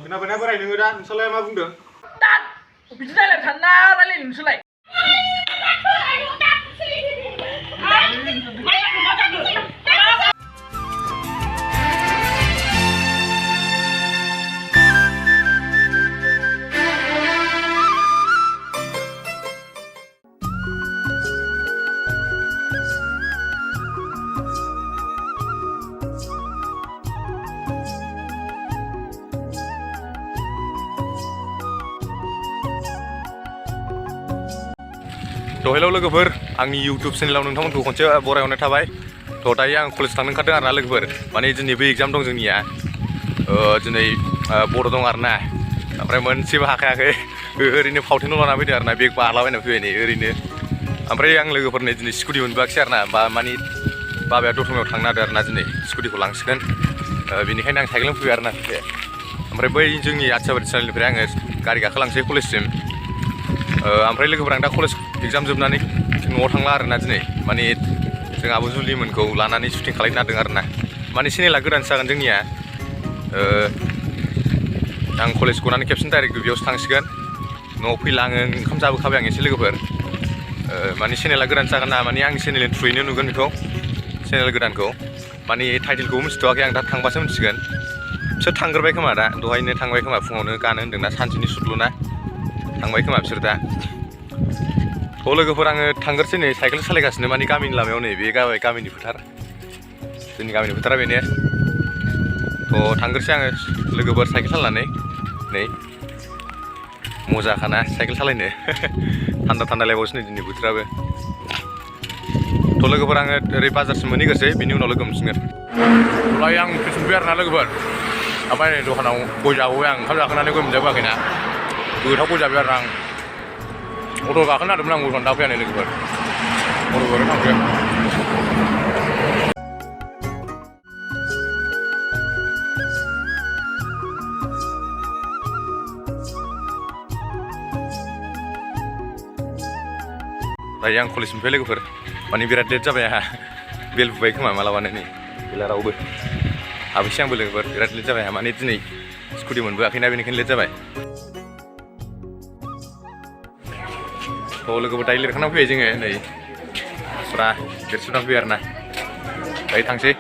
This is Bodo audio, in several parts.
Kenapa borai nunggu dah? Misalnya apa bung dong? Dan, bisa lihat sana rally misalnya. Hello lwgwpwr, आंनि YouTube channel नोंथांमोनखौ खनसे बरायहरनाय थाबाय। दायो आं कलेज थांनो ओंखारदों आरोना लोगोफोर। माने दिनैबो एग्जाम दं जोंनिया। दिनै बड' दं आरोना। ओमफ्राय मोनसेबो हाखायाखै। ओरैनो फावथेन लाना फैदों आरोना बेग बालाबायना फैबाय नै ओरैनो। ओमफ्राय आं लोगोफोरनो दिनै स्कुटि मोनबोआखिसै आरोना माने बाबाया दतमायाव थांनो नागिरदों आरोना दिनै स्कुटिखौ लांसिगोन। बेनिखायनो आं साइकेलजों फैबाय आरोना। ओमफ्राय बै जोंनि आथियाबारि चेनेलनिफ्राय आङो गारि गाखोलांसै कलेजसिम। ओमफ्राय लोगोफोर आं दा कलेज एग्जाम जोबनानै न'आव थांला आरोना दिनै माने जों आब' जुलिमोनखौ लानानै शुटिं खालामनो नागिरदों आरोना माने चेनेला गोदानसो जागोन जोंनिया आं कलेज गनानै खेबसेनो डाइरेक्ट बेयावसो थांसिगोन न'आव फैला आङो ओंखाम जाबोखाबाय आं एसे लोगोफोर माने चेनेला गोदानसो जागोन ना माने आंनि चेनेलनि थ्रुयैनो नुगोन बेखौ चेनेल गोदानखौ माने टाइटेलखौबो मिथिथ'वाखै आं दा थांबासो मिथिगोन बिसोर थांग्रोबाय खोमा दा दहायनो थांबाय खोमा फुङावनो गानो होन्दोंना सानसेनि सुटल'ना थांबाय खोमा बिसोर दा लोगोफोर आङो थांग्रोसै नै साइकेल सालायगासिनो माने गामिनि लामायाव नै बे गामिनि फोथार जोंनि गामिनि फोथारा बेनो थांग्रोसै आङो लोगोफोर साइकेल सालायनानै नै मजाखाना साइकेल सालायनो थान्दा थान्दा लायबावसो नै दिनै बोथोराबो लोगोफोर आङो ओरै बाजारसिम मोनहैग्रोसै बिनि उनाव लोगो मोनसिगोन आं फैफिनबाय आरोना लोगोफोर ओमफ्राय नै दखानाव गय जाबोबाय आं ओंखाम जाखांनानै गय मोनजाबोआखैना गोथाव गय जाबाय आरो आं अट' गाखोनो नागिरदोंमोन आं गयखौनो दा फैया नै लोगोफोर अट'खौनो थांसै दायो आं कलेजनिफ्राय लोगोफोर माने बिराद लेट जाबाय आंहा बेल बुबाय खोमा मालाबानो नै गैला रावबो हाबैसै आंबो लोगोफोर बिराद लेट जाबाय आंहा माने दिनै स्कुटि मोनबोआखैना बेनिखायनो लेट जाबाय लोगोफोर दायो लिरखांना फैबाय जोङो नै फुरा देरसुना फैबाय आरोना दायो थांसै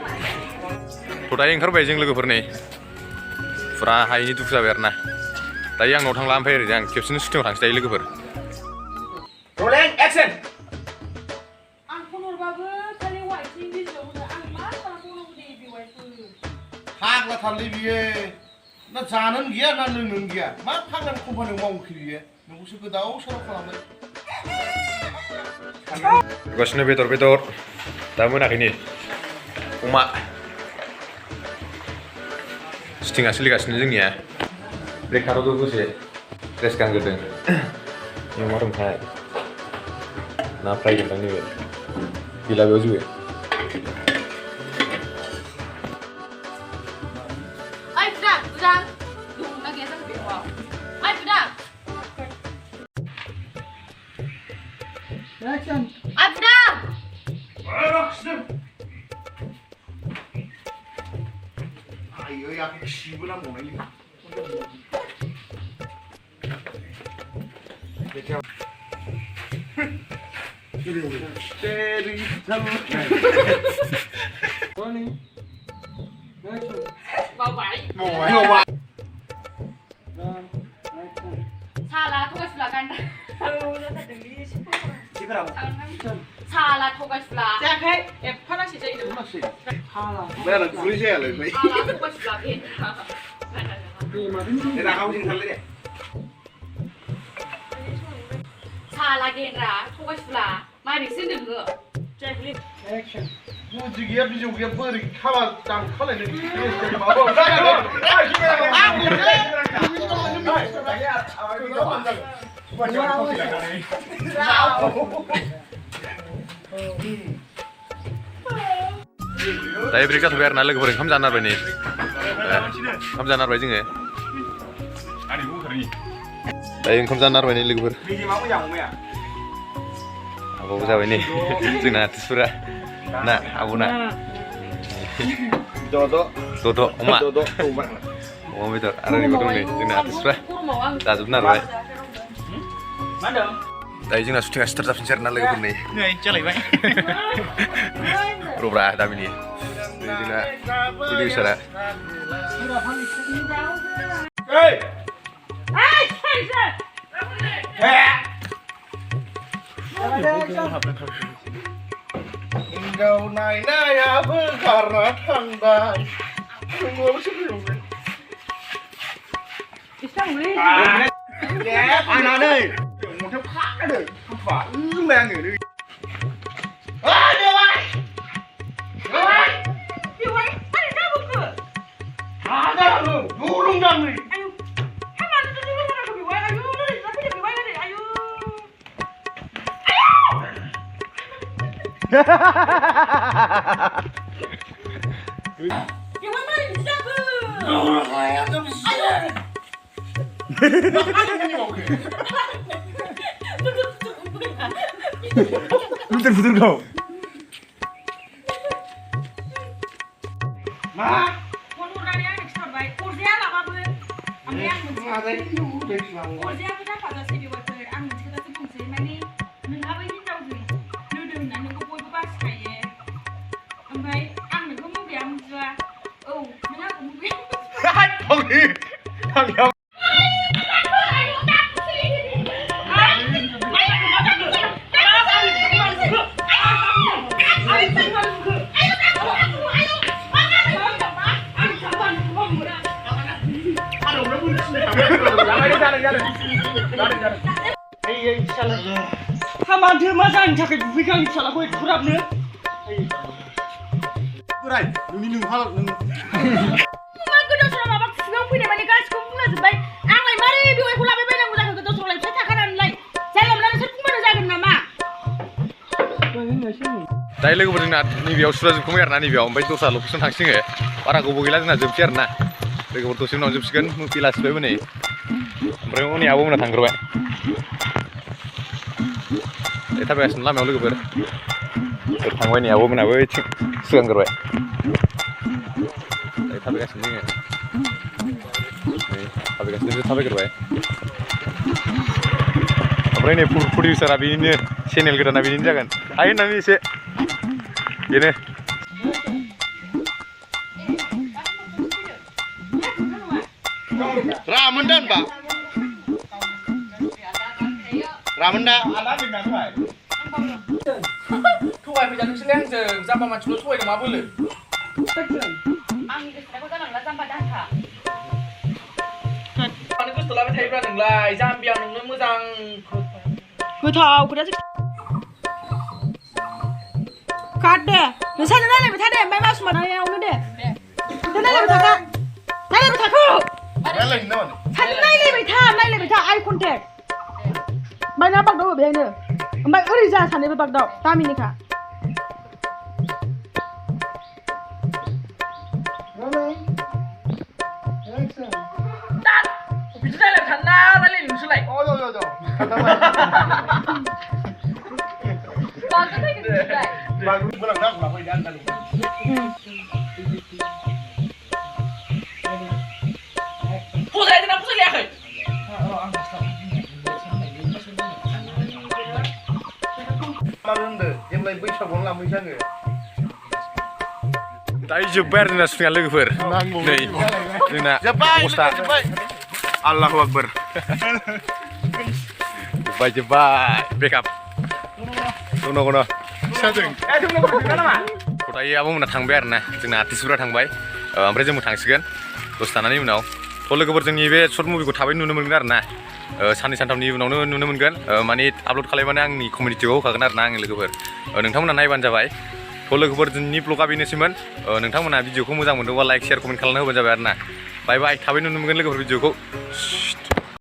दायो ओंखारबाय जों लोगोफोर नै फुरा हायैनि दुखु जाबाय आरोना दायो आं न'आव थांला ओमफ्राय ओरैनो आं खेबसेनो शुटिंआव थांसै दायो लोगोफोर Rolling action. Ang punurbabu kali wajib di sana. Ang mana punur di Beoaipwr. Hak lah thằng đi bia, nó già nó kia, nó lưng kia, má hak là không phải được mong kia bia, nó cũng sẽ cứ đấu sao nó làm đấy. Gosnya betor dah mana ini umak syuting asli kat sini ya break taruh dulu sih stress kan gitu yang marung saya naprai tentang ini gila baju ya Ai Budang, Dung lagi sama Beoaipwr. Ai Budang. Action. Ai Budang. Ayo yang siapa nak mau ini? Dari sama. Rolling. Action. Vào vậy. Ngồi. Action. Salah tugas belakang. Halo, kita tadi siapa? Salah tugas belakang. Jangan panas saja ini. Masih. Salah. Bayar kulis ya lagi. Salah tugas belakang. Nena kamu sini kali deh. Salah genre tugas belakang. Mari sini dulu. Jacqueline. Action. Mau juga bijak juga beri kalah tang kalah ni. Tapi berikut biar nala kemudian kamu jangan narbai nih kamu jangan narbai juga tapi kamu jangan narbai nih legur apa usah ini cina tisura nak abu nak Dodo emak अमा बेदर आरो नैबे दं नै जोंना आर्टिस्टफ्रा जाजोबनो नागिरबाय मा होनदों दायो जोंना शुटिंआ स्टार्ट जाफिनसै आरोना लोगोफोर नै जालायबाय रब्रा दामिनि नै जोंना प्रडिउसारा हिनजाव नायनायाबो गारना थांबाय आंनानै मथायाव खादों हाबा होनबाय आङो Betul kau. Hamantu mazan jaket bukan salah kau kurap ni. बोराय नोंनि नोंहा मा गोदाव सोराव माबा खुगायाव फैनाय माने गासिखौबो बुंलाजोब्बाय आंलाय मारै बेवाइखौ लाबाय बायनांगौ जाखो गोदाव सोरावलाय फैसा थाखानानैलाय जानला मोनला नोंसोर बुंबानो जागोन नामा दायो लोगोफोर जोंना नैबेयाव सुरा जोबखांबाय आरोना नैबेयाव ओमफ्राय दस्रा लकेसन थांसिगोन बारा गोबाव गैला जोंना जोबसै आरोना लोगोफोर दसे उनाव जोबसिगोन बेलासिबायबो नै ओमफ्राय उननि आब'मोना थांग्रोबाय थाबायगासिनो लामायाव लोगोफोर थांबाय नै आब'मोनाबो सिगांग्रोबाय थाबायगासिनो जोङो नै थाबायगासिनो थाबायग्रोबाय ओमफ्राय नै प्रडिउसारा बेनिनो चेनेल गोदाना बेनिनो जागोन हायो होननानै एसे बेनो रामोनदा होनबा रामोनदा थगाय फैजा नोंसोरलाय आंजों जाम्बा मानसिखौल' थगायदों मा बोलो आंनि गोसोनायखौ जानांला जाम्बा दानखा मानो गोसो लाबाय थायोब्रा नोंलाय जाम्बिया नोंनो मोजां गोथाव खोथासो काट दे नोंसानो नायलायबाय था दे ओमफ्राय मासुमा नायावनो दे नायलायबाय थाखा नायलायबाय थाखो रायलायनो नामा नायलायबाय था आइ कन्टेक्ट ओमफ्राय ना बागदाव बेहायनो ओमफ्राय ओरै जा सानैबो बागदाव गामिनिखा बिदि रायलायबाय थाना रायलाय नोंसोरलाय फसायदोंना फसायलायाखै बैसागुआवनो लांफैसै आङो दायो जोब्बाय आरो जोंना शुटिंआ लोगोफोर नै जोंना अबस्था आल्लाहु आकबर जोब्बाय बेकआप दङ दायो आब'मोना थांबाय आरोना जोंना आर्टिस्टफोरा थांबाय ओमफ्राय जोंबो थांसिगोन दसे थानानै उनाव थ' लोगोफोर जोंनि बे सर्ट मुभिखौ थाबैनो नुनो मोनगोन आरोना साननै सानथामनि उनावनो नुनो मोनगोन माने आपल'ड खालामबानो आंनि कमिउनिटियाव होखागोन आरोना आंनि लोगोफोर नोंथांमोना नायबानो जाबाय थ' लोगोफोर दिनैनि ब्लगा बेनोसैमोन नोंथांमोना भिडिअखौ मोजां मोनदोंबा लाइक शेयार कमेन्ट खालामना होबानो जाबाय आरोना बाय बाय थाबैनो नुनो मोनगोन लोगोफोर भिडिअखौ